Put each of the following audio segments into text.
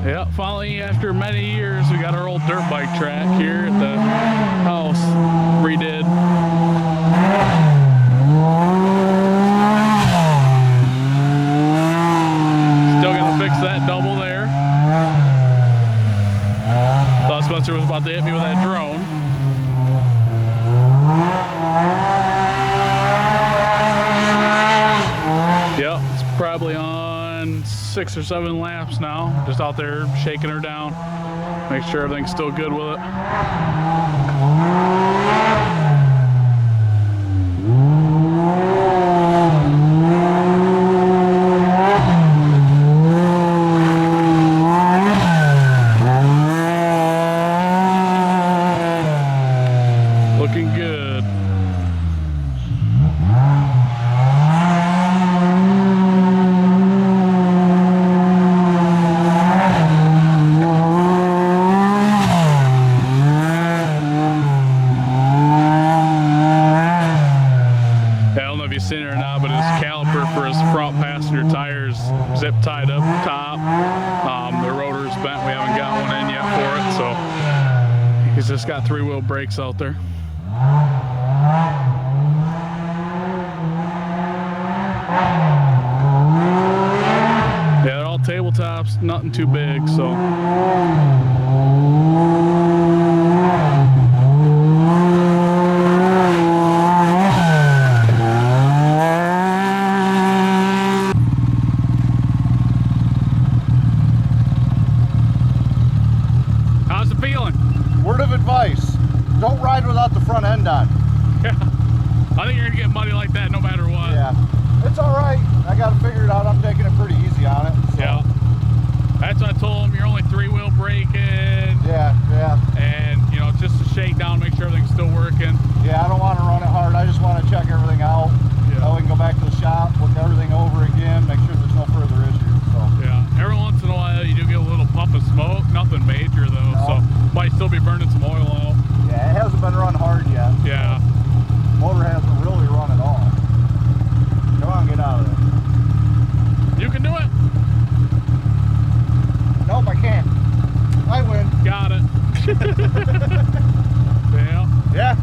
Yeah, finally, after many years, we got our old dirt bike track here at the house redid. Still gonna fix that double there. Thought Spencer was about to hit me with that drone. Yep, it's probably on 6 or 7 laps now. Just out there shaking her down. Make sure everything's still good with it. Looking good. Seen it or not, but his caliper for his front passenger tires zip tied up top. The rotor's bent. We haven't got one in yet for it, so he's just got 3-wheel brakes out there. Yeah, they're all tabletops, nothing too big, so. Word of advice, don't ride without the front end on. Yeah, I think you're gonna get muddy like that no matter what. Yeah, it's all right. I got to figure it out. I'm taking it pretty easy on it. So. Yeah, that's what I told him. You're only 3-wheel braking. Yeah. And you know, just to shake down, make sure everything's still working. Yeah, I don't want to run it hard. I just want to check everything out. Yeah. We can go back to the shop, look everything over again, make sure there's no further issues. So. Yeah, every once in a while you do get a little puff of smoke. Nothing major though. No. So might still be burning some oil out. Yeah, it hasn't been run hard yet. Yeah. Motor hasn't really run at all. Come on, get out of there. You can do it. Nope, I can't. I win. Got it. Yeah.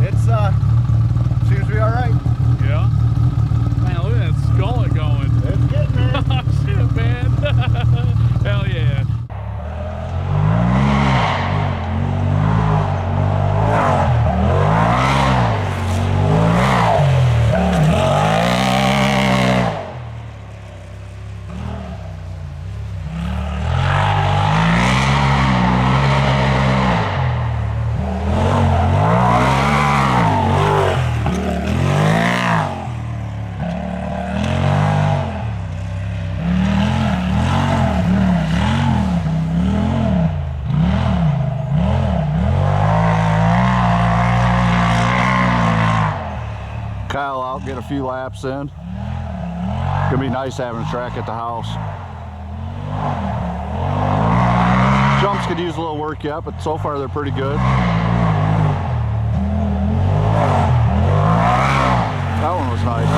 It's seems to be all right. Yeah. Man, look at that skullet going. It's getting there. Oh shit, man. Hell yeah. Kyle out, get a few laps in. Gonna be nice having a track at the house. Jumps could use a little work yet, but so far they're pretty good. That one was nice.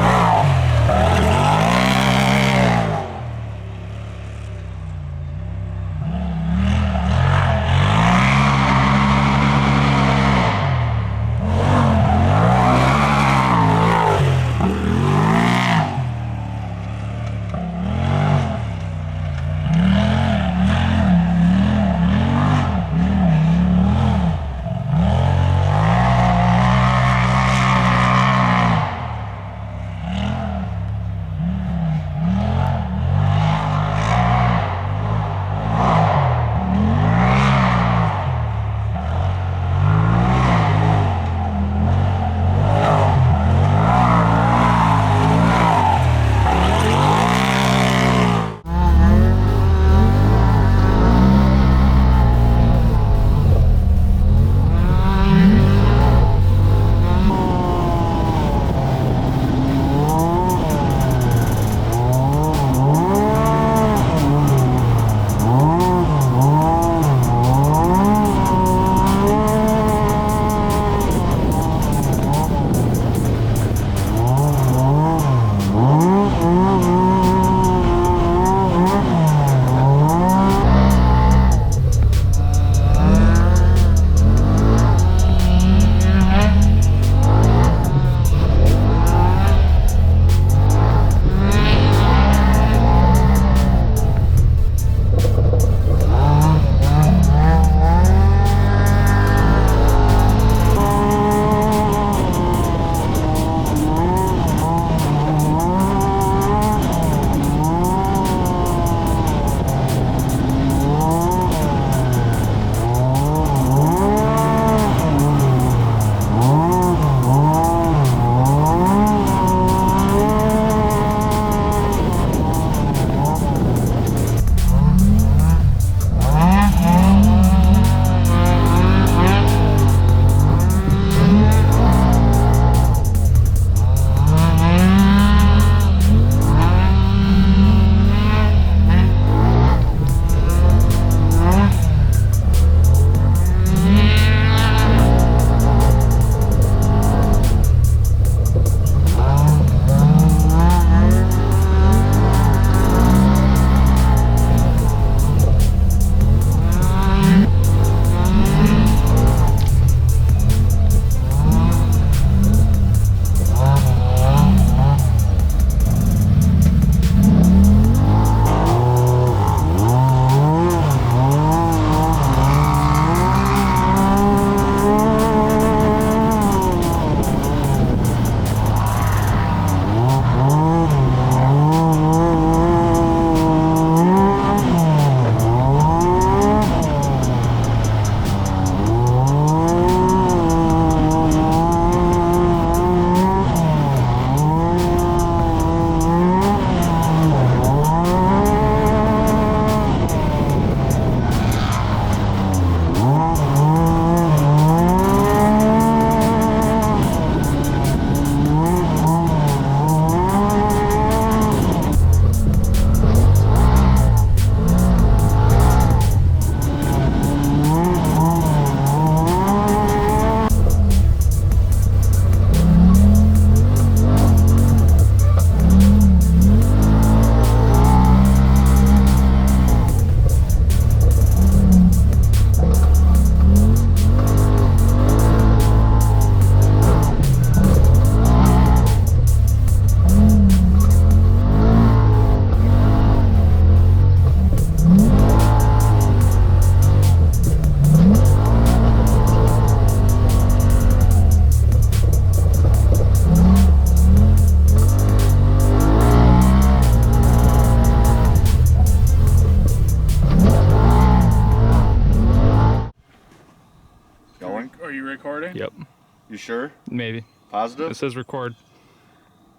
recording? Yep. You sure? Maybe. Positive? It says record.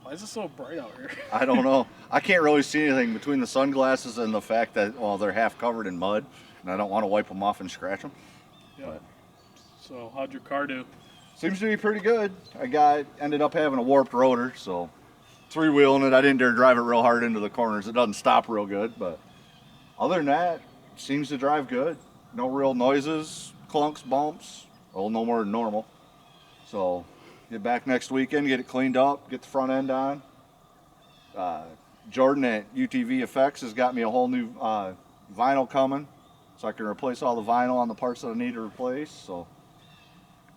Why is it so bright out here? I don't know. I can't really see anything between the sunglasses and the fact that, well, they're half covered in mud, and I don't want to wipe them off and scratch them. Yeah. So how'd your car do? Seems to be pretty good. Ended up having a warped rotor, so three-wheeling it. I didn't dare drive it real hard into the corners. It doesn't stop real good, but other than that, seems to drive good. No real noises, clunks, bumps. Well, no more than normal. So get back next weekend, get it cleaned up, get the front end on. Jordan at UTV Effects has got me a whole new vinyl coming, so I can replace all the vinyl on the parts that I need to replace. So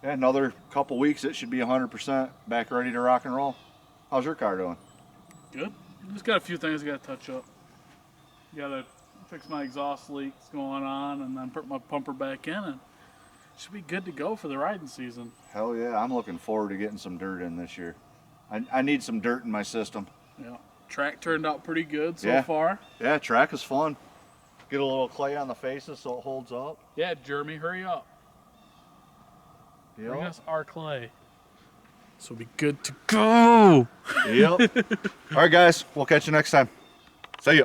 yeah, another couple weeks, it should be 100% back ready to rock and roll. How's your car doing? Good. Just got a few things I got to touch up. Got to fix my exhaust leaks going on, and then put my pumper back in, and should be good to go for the riding season. Hell yeah, I'm looking forward to getting some dirt in this year. I need some dirt in my system. Yeah. Track turned out pretty good so far. Yeah, track is fun. Get a little clay on the faces so it holds up. Yeah, Jeremy, hurry up. Bring us our clay. So we'll be good to go. Yep. All right, guys. We'll catch you next time. See ya.